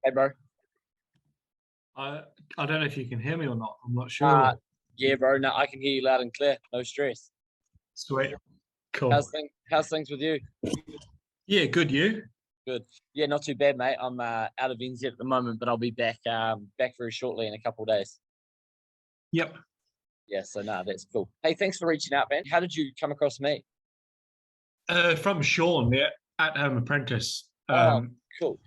Hey, bro. I I don't know if you can hear me or not. I'm not Uh, sure. yeah, bro. No, I can hear you loud and clear. No stress. Sweet. How's Cool. things? How's things with you? Yeah, good. You? Good. Yeah, not too bad, mate. I'm out of NZ at the moment, but I'll be back very shortly in a couple of days. Yep. Yeah, so no, that's cool. Hey, thanks for reaching out, man. How did you come across me? From Sean, the at-home apprentice. Oh, cool.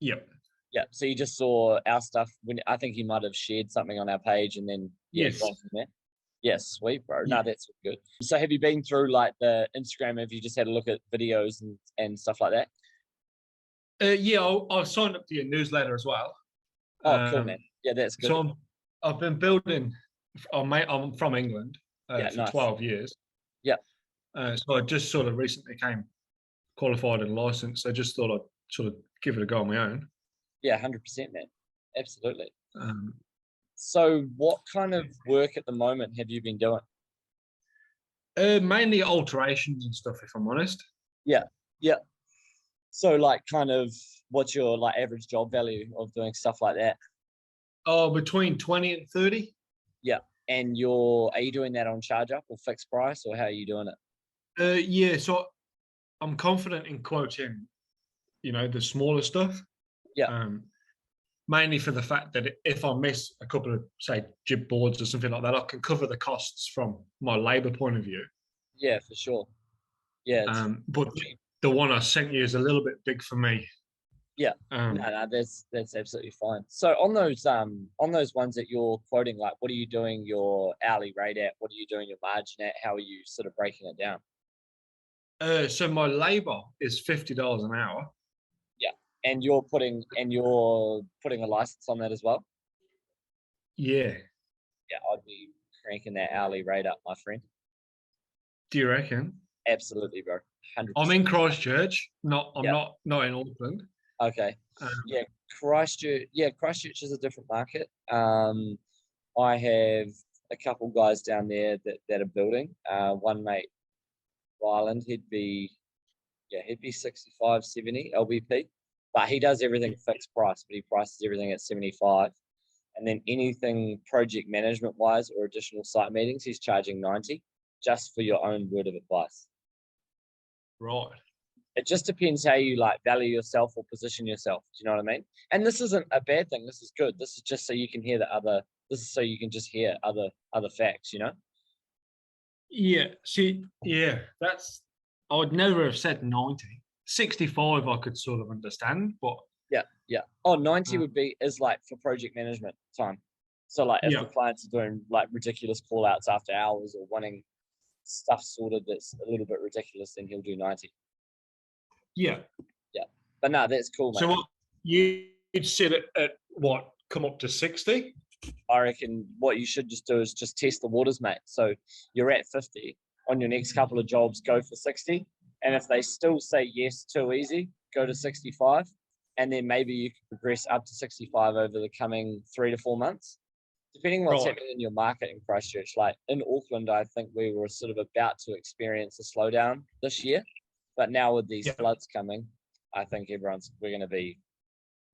Yep. Yeah, so you just saw our stuff when I think he might have shared something on our page, and then yeah, Yes. gone from there. Yeah, sweet, bro. Yeah. No, that's good. So have you been through like the Instagram? Have you just had a look at videos and stuff like that? Yeah. I signed up to your newsletter as well. Oh, cool, man. Um, Yeah, that's good. so I've been building. I'm from England Yeah, for nice. 12 years. Yeah, So I just sort of recently came qualified and licensed. I just thought I'd sort of give it a go on my own. yeah, 100%, man. Absolutely. Um, So what kind of work at the moment have you been doing? Mainly alterations and stuff, if I'm honest. Yeah, yeah. So like kind of what's your like average job value of doing stuff like that? Oh, between 20 and 30. Yeah. And are you doing that on charge up or fixed price, or how are you doing it? Yeah, so I'm confident in quoting, the smaller stuff. Yeah, Um, Mainly for the fact that if I miss a couple of, say, jib boards or something like that, I can cover the costs from my labour point of view. yeah, for sure. Yeah, it's But cheap. the one I sent you is a little bit big for me. Yeah. No, Um, no, that's absolutely fine. So on those ones that you're quoting, like what are you doing your hourly rate at? What are you doing your margin at? How are you sort of breaking it down? so my labour is $50 an hour. Yeah. And you're putting a license on that as well? Yeah. Yeah, I'd be cranking that hourly rate up, my friend. Do you reckon? Absolutely, bro. I'm 100%. in Christchurch. I'm Yeah. not in Auckland. Okay. Um, Yeah, Christchurch. Yeah, Christchurch is a different market. I have a couple guys down there that are building. One mate, Ryland, he'd be 65, 70 LBP, but he does everything fixed price, but he prices everything at 75. And then anything project management wise or additional site meetings, he's charging 90 just for your own word of advice. right. It just depends how you like value yourself or position yourself. Do you know what I mean? And this isn't a bad thing. This is good. This is just so you can hear this is so you can just hear other facts, you know? Yeah. See, yeah, I would never have said 90. 65 I could sort of understand, but Yeah, yeah. Oh, 90 uh, is like for project management time. So like if yeah, the clients are doing like ridiculous call outs after hours or wanting stuff sorted that's a little bit ridiculous, then he'll do 90. yeah. Yeah. But no, that's cool, So mate. what you'd sit at what, come up to 60? I reckon what you should just do is just test the waters, mate. So you're at 50 on your next couple of jobs, go for 60. And if they still say yes, too easy, go to 65. And then maybe you can progress up to 65 over the coming 3 to 4 months, depending on what's Right. happening in your market in Christchurch. Like in Auckland, I think we were sort of about to experience a slowdown this year. But now with these Yeah. floods coming, I think everyone's going to be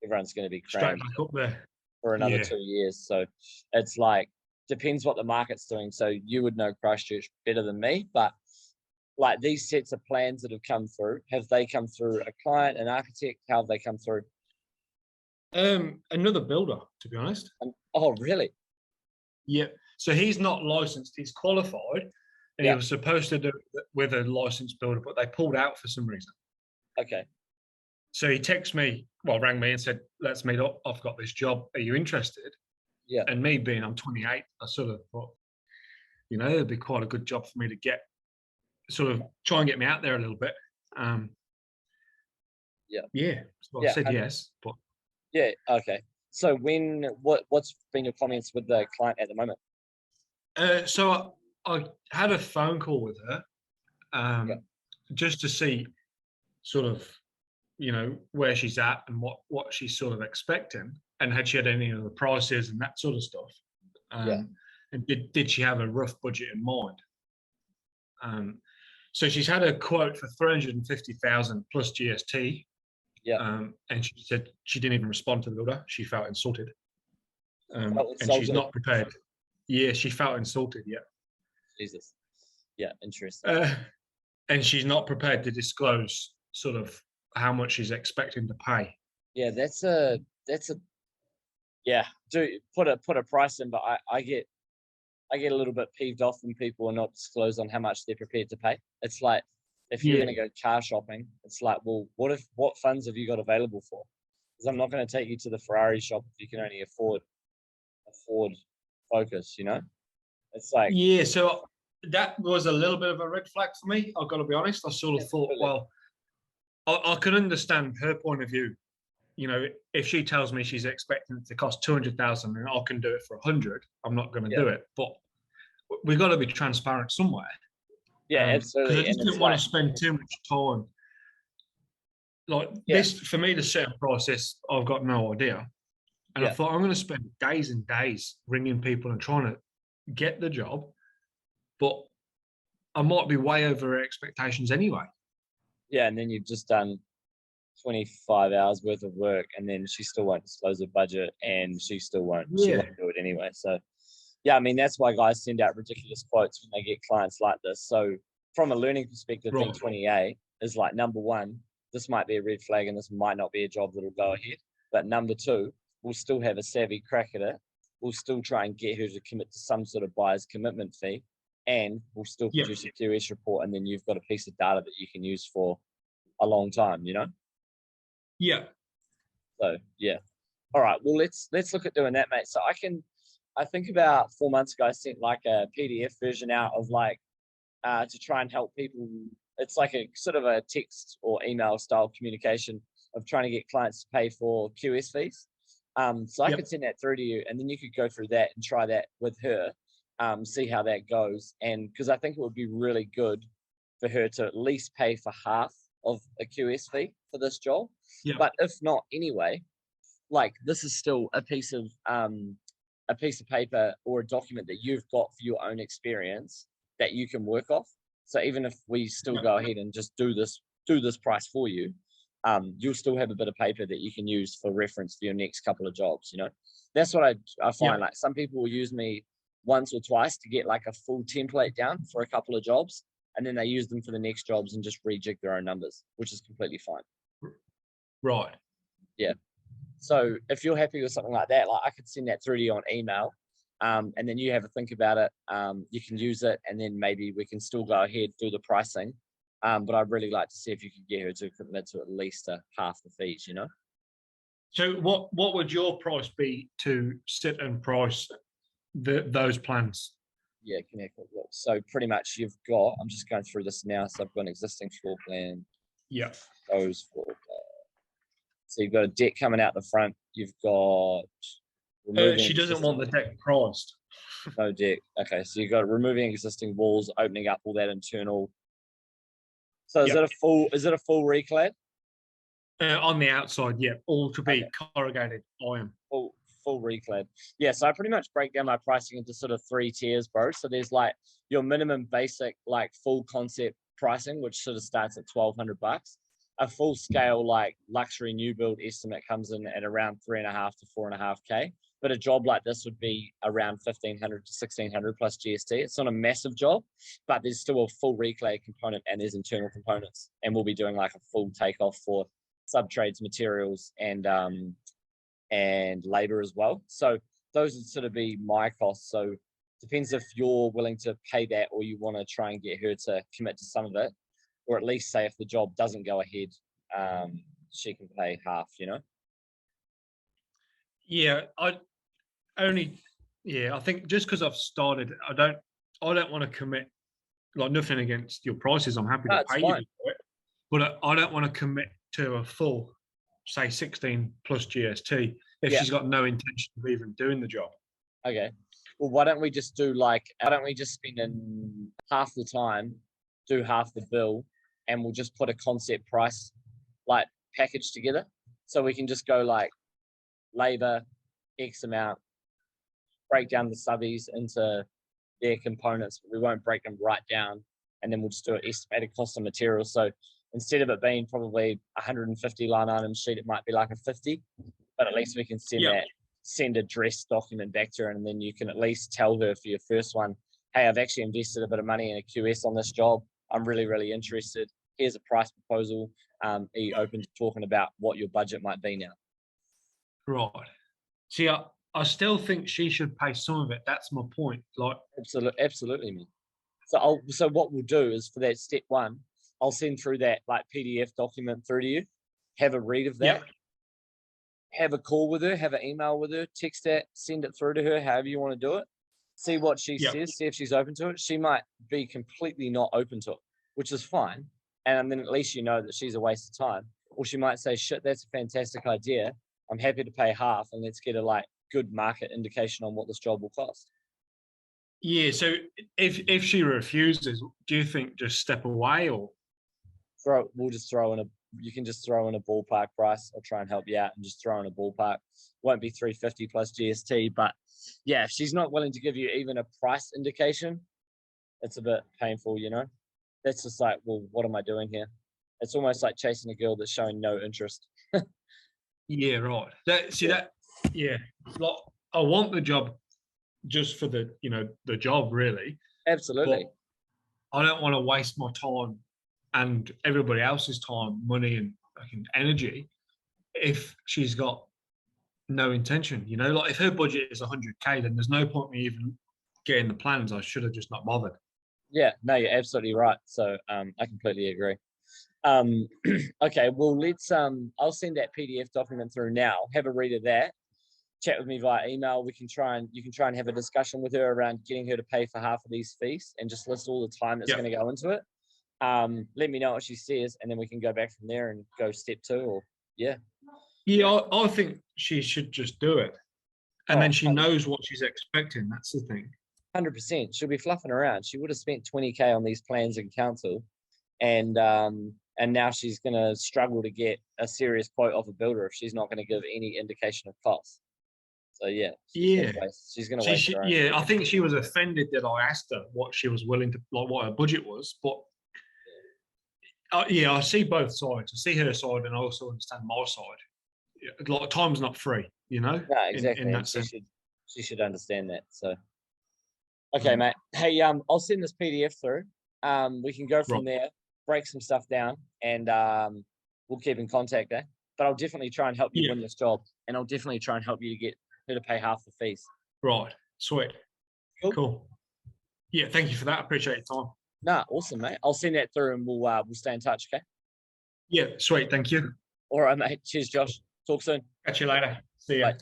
Straight crammed back up there. for another Yeah. 2 years. So it's like depends what the market's doing. So you would know Christchurch better than me, but like these sets of plans that have come through, have they come through a client, an architect? How have they come through? Another builder, to be honest. Oh, really? Yeah. So he's not licensed, he's qualified, and he Yeah. was supposed to do it with a licensed builder, but they pulled out for some reason. Okay. So he rang me and said, let's meet up. I've got this job. Are you interested? Yeah. And me being I'm 28, I sort of thought, it'd be quite a good job for me to get, sort of try and get me out there a little bit. Yeah. Yeah. So I Yeah. said yes, but Yeah. Okay. So what's been your comments with the client at the moment? so I had a phone call with her, Yeah. just to see sort of, where she's at and what she's sort of expecting, and had she had any of the prices and that sort of stuff. Yeah. And did she have a rough budget in mind? So she's had a quote for 350,000 plus GST. And she said she didn't even respond to the builder. She felt insulted. And she's insulted. not prepared. Yeah, she felt insulted. Yeah. Jesus. Yeah, interesting. And she's not prepared to disclose sort of how much she's expecting to pay. Yeah, that's a yeah. Do put a price in, but I get a little bit peeved off when people are not disclosed on how much they're prepared to pay. It's like if you're going to go car shopping, it's like, well, what funds have you got available for? Because I'm not going to take you to the Ferrari shop if you can only afford Focus. You know, it's like yeah. So that was a little bit of a red flag for me. I've got to be honest. I sort of thought, well, I can understand her point of view. You know, if she tells me she's expecting it to cost 200,000 and I can do it for 100, I'm not going to do it. But we've got to be transparent somewhere. Yeah, absolutely. Because I just didn't want to spend too much time. Like this, for me, the set process, I've got no idea. And I thought I'm going to spend days and days ringing people and trying to get the job, but I might be way over expectations anyway. Yeah, and then you've just done 25 hours worth of work, and then she still won't disclose her budget, and she still won't. She won't do it anyway. So, yeah, I mean that's why guys send out ridiculous quotes when they get clients like this. So, from a learning perspective, being 28 is like number one. This might be a red flag, and this might not be a job that'll go ahead. But number two, we'll still have a savvy crack at it. We'll still try and get her to commit to some sort of buyer's commitment fee, and we'll still produce a QS report, and then you've got a piece of data that you can use for a long time, you know? Yeah. So yeah. All right. Well, let's look at doing that, mate. So I think about 4 months ago, I sent like a PDF version out of like to try and help people. It's like a sort of a text or email style communication of trying to get clients to pay for QS fees. So I could send that through to you, and then you could go through that and try that with her, see how that goes. And because I think it would be really good for her to at least pay for half of a QS fee for this job. But if not anyway, like this is still a piece of paper or a document that you've got for your own experience that you can work off. So even if we still go ahead and just do this price for you, you'll still have a bit of paper that you can use for reference for your next couple of jobs. You know, that's what I find. Like some people will use me once or twice to get like a full template down for a couple of jobs, and then they use them for the next jobs and just rejig their own numbers, which is completely fine. Right. Yeah. So if you're happy with something like that, like I could send that through to you on email, and then you have a think about it. You can use it, and then maybe we can still go ahead do the pricing. But I'd really like to see if you could get her to commit to at least half the fees, you know? So what would your price be to sit and price those plans? Yeah, can have a look. So pretty much you've got, I'm just going through this now. So I've got an existing floor plan. Yeah. Goes for, so you've got a deck coming out the front. You've got she doesn't want the deck priced. No deck. Okay, so you've got removing existing walls, opening up all that internal. So is it a full reclad? On the outside, yeah, all to be corrugated iron. Full reclad. Yeah, so I pretty much break down my pricing into sort of 3 tiers, bro. So there's like your minimum basic, like full concept pricing, which sort of starts at $1,200. A full scale, like luxury new build estimate comes in at around 3.5 to 4.5K. But a job like this would be around 1,500 to 1,600 plus GST. It's not a massive job, but there's still a full reclad component and there's internal components. And we'll be doing like a full takeoff for sub-trades, materials, and labor as well. So those would sort of be my costs. So depends if you're willing to pay that or you want to try and get her to commit to some of it, or at least say if the job doesn't go ahead, she can pay half, you know? Yeah, I think just because I've started, I don't want to commit, like nothing against your prices. I'm happy to pay you for it, but I don't want to commit to a full, say 16 plus GST if she's got no intention of even doing the job. Okay. Well, why don't we just spend in half the time, do half the bill, and we'll just put a concept price like package together. So we can just go like labor, X amount, break down the subbies into their components, but we won't break them right down. And then we'll just do an estimated cost of materials. So instead of it being probably 150 line item sheet, it might be like a 50. But at least we can send a dress document back to her, and then you can at least tell her for your first one, hey, I've actually invested a bit of money in a QS on this job. I'm really, really interested. Here's a price proposal. Are you open to talking about what your budget might be now? Right. See, I still think she should pay some of it. That's my point. Like, absolutely, man. So what we'll do is for that step one, I'll send through that like PDF document through to you. Have a read of that. Have a call with her. Have an email with her. Text that. Send it through to her. However you want to do it. See what she says. See if she's open to it. She might be completely not open to it, which is fine. And then at least you know that she's a waste of time. Or she might say, shit, that's a fantastic idea. I'm happy to pay half, and let's get a like good market indication on what this job will cost. Yeah. So if she refuses, do you think just step away, or we'll just throw in you can just throw in a ballpark price. I'll try and help you out and just throw in a ballpark. Won't be 350 plus GST, but yeah, if she's not willing to give you even a price indication, it's a bit painful, you know. That's just like, well, what am I doing here? It's almost like chasing a girl that's showing no interest. Yeah, right. Yeah. Like, I want the job just for the job, really. Absolutely. But I don't want to waste my time and everybody else's time, money, and fucking energy if she's got no intention. You know, like if her budget is 100K, then there's no point me even getting the plans. I should have just not bothered. Yeah, no, you're absolutely right. So I completely agree. Okay, well, I'll send that PDF document through now. Have a read of that. Chat with me via email. You can try and have a discussion with her around getting her to pay for half of these fees, and just list all the time that's going to go into it. Let me know what she says, and then we can go back from there and go step 2. Or I think she should just do it, and then she knows what she's expecting. That's the thing. 100%. She'll be fluffing around. She would have spent 20K on these plans in council, and now she's going to struggle to get a serious quote off a builder if she's not going to give any indication of cost. So she's going to waste her own. Yeah, I think she was offended that I asked her what she was willing to, like, what her budget was. But I see both sides. I see her side, and I also understand my side. Like, time's not free, you know. No, exactly. In that sense. She should understand that. So, okay, mate. Hey, I'll send this PDF through. We can go from there, break some stuff down, and we'll keep in contact there. But I'll definitely try and help you win this job, and I'll definitely try and help you to get her to pay half the fees. Right. Sweet. Cool. Yeah, thank you for that. I appreciate your time. Nah, awesome, mate. I'll send that through, and we'll stay in touch, okay? Yeah, sweet. Thank you. All right, mate. Cheers, Josh. Talk soon. Catch you later. See ya. Bye.